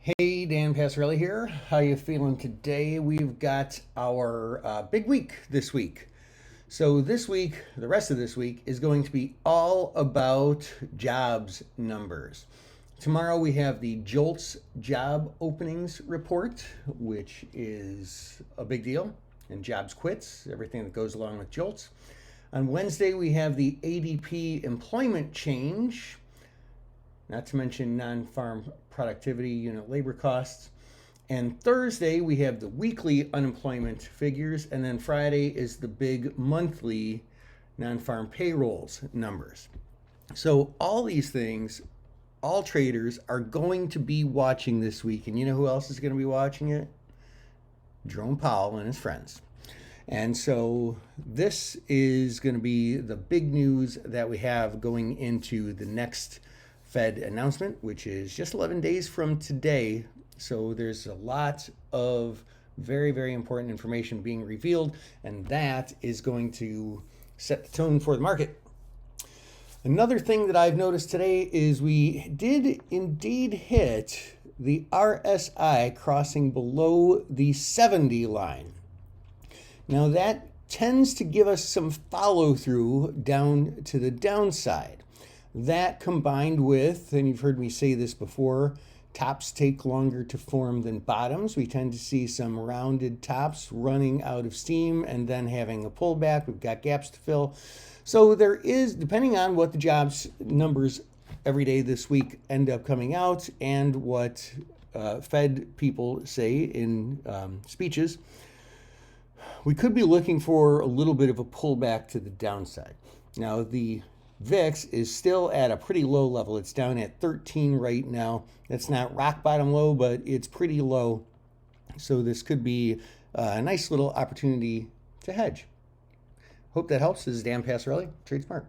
Hey, Dan Passarelli here. How you feeling today? We've got our big week this week. So this week, the rest of this week is going to be all about jobs numbers. Tomorrow we have the JOLTS job openings report, which is a big deal, and jobs quits, everything that goes along with JOLTS. On Wednesday we have the ADP employment change, not to mention non-farm productivity unit labor costs. And Thursday, we have the weekly unemployment figures. And then Friday is the big monthly non-farm payrolls numbers. So all these things, all traders are going to be watching this week. And you know who else is going to be watching it? Jerome Powell and his friends. And so this is going to be the big news that we have going into the next Fed announcement, which is just 11 days from today. So there's a lot of very, very important information being revealed, and that is going to set the tone for the market. Another thing that I've noticed today is we did indeed hit the RSI crossing below the 70 line. Now that tends to give us some follow through down to the downside. That combined with, and you've heard me say this before, tops take longer to form than bottoms. We tend to see some rounded tops running out of steam and then having a pullback. We've got gaps to fill. So there is, depending on what the jobs numbers every day this week end up coming out and what Fed people say in speeches, we could be looking for a little bit of a pullback to the downside. Now, the VIX is still at a pretty low level. It's down at 13 right now. It's not rock bottom low, but it's pretty low. So this could be a nice little opportunity to hedge. Hope that helps. This is Dan Passarelli, Trade Smart.